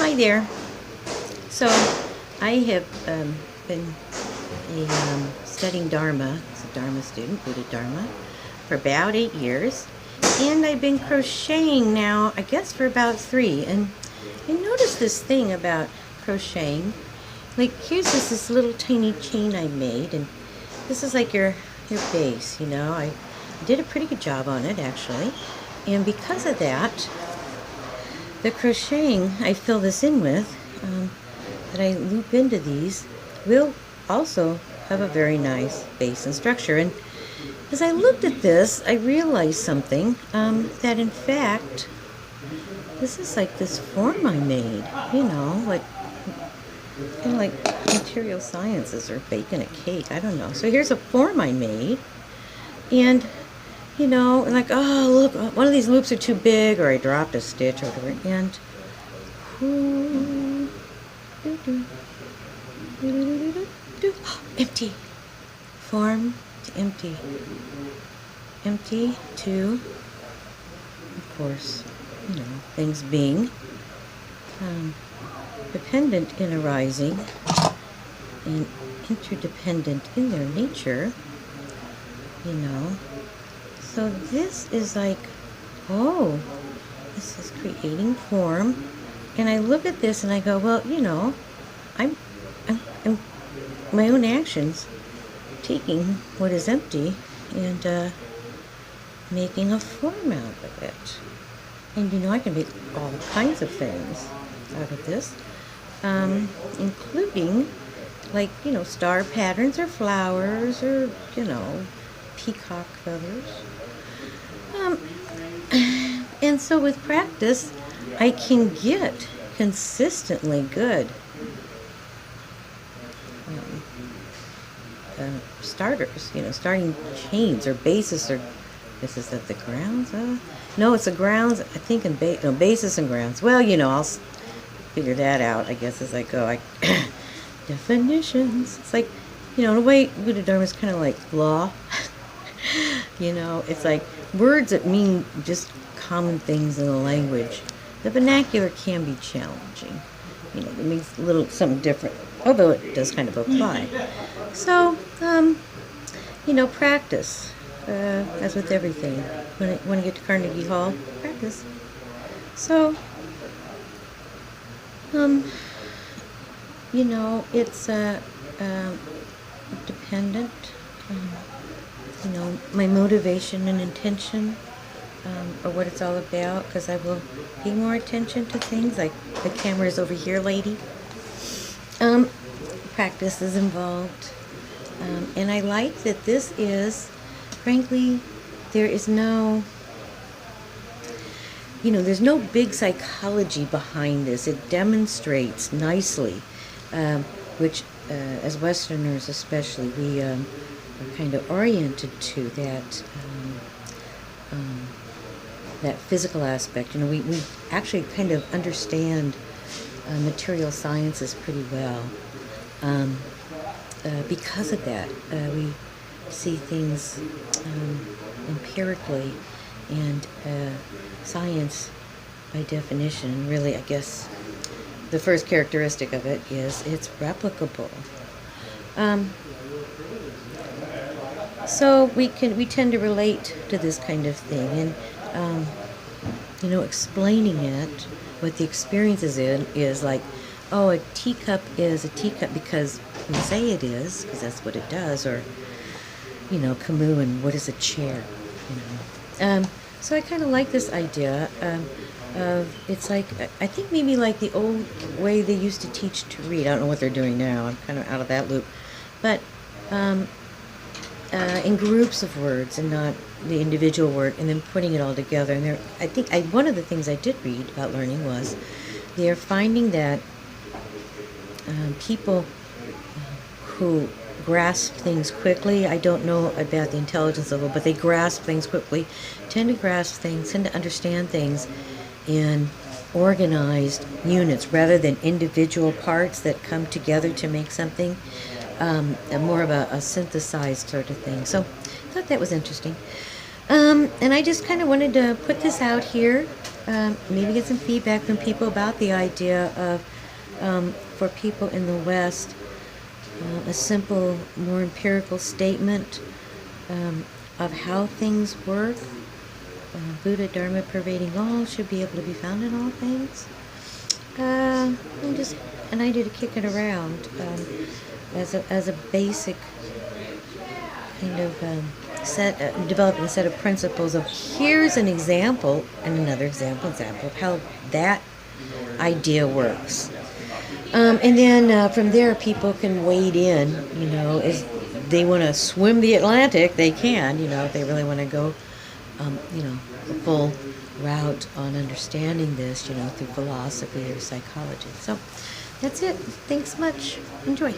Hi there. So I have been studying Dharma, as a Dharma student, Buddha Dharma, for about 8 years. And I've been crocheting now, I guess, for about 3. And I noticed this thing about crocheting. Like, here's this little tiny chain I made, and this is like your base, you know. I did a pretty good job on it, actually. And because of that, the crocheting I fill this in with, that I loop into these, will also have a very nice base and structure. And as I looked at this, I realized something, that in fact, this is like this form I made, you know, like kind of like material sciences or baking a cake, I don't know. So here's a form I made, and you know, like, oh, look, one of these loops are too big, or I dropped a stitch or whatever, and empty. Form to empty. Empty to, of course, you know, things being dependent in arising and interdependent in their nature, you know. So this is like, oh, this is creating form. And I look at this and I go, well, you know, I'm my own actions taking what is empty and making a form out of it. And you know, I can make all kinds of things out of this, including, like, you know, star patterns or flowers or, you know, peacock feathers. And so with practice, I can get consistently good starters, you know, starting chains or bases, or this is at the grounds. No, it's the grounds, I think, in basis and grounds. Well, you know, I'll figure that out, I guess, as I go. Definitions. It's like, you know, in a way, Buddha Dharma is kind of like law. You know, it's like words that mean just common things in the language. The vernacular can be challenging. You know, it means a little something different, although it does kind of apply. So, you know, practice, as with everything. When I get to Carnegie Hall, practice. So, you know, it's dependent. You know, my motivation and intention, or what it's all about, because I will pay more attention to things, like the camera is over here, lady. Practice is involved, and I like that this is, frankly, there is no, you know, there's no big psychology behind this. It demonstrates nicely, which as Westerners especially, we are kind of oriented to that that physical aspect. You know, we actually kind of understand material sciences pretty well. Because of that, we see things empirically, and science, by definition, really, I guess, the first characteristic of it is it's replicable. So we tend to relate to this kind of thing, and you know, explaining it, what the experience is like, oh, a teacup is a teacup because we say it is, because that's what it does, or, you know, Camus, and what is a chair, you know. So I kind of like this idea of, it's like, I think maybe like the old way they used to teach to read. I don't know what they're doing now. I'm kind of out of that loop. But in groups of words and not the individual word, and then putting it all together. And I think one of the things I did read about learning was they're finding that people who grasp things quickly, I don't know about the intelligence level, but they grasp things quickly, tend to understand things in organized units rather than individual parts that come together to make something, more of a synthesized sort of thing. So I thought that was interesting. And I just kind of wanted to put this out here, maybe get some feedback from people about the idea of, for people in the West, a simple, more empirical statement of how things work. Buddha, Dharma pervading all, should be able to be found in all things. An idea to kick it around as a basic kind of developing a set of principles of here's an example and another example of how that idea works. And then from there, people can wade in, as they want to swim the Atlantic, they can, if they really want to go, a full route on understanding this, through philosophy or psychology. So that's it. Thanks much. Enjoy.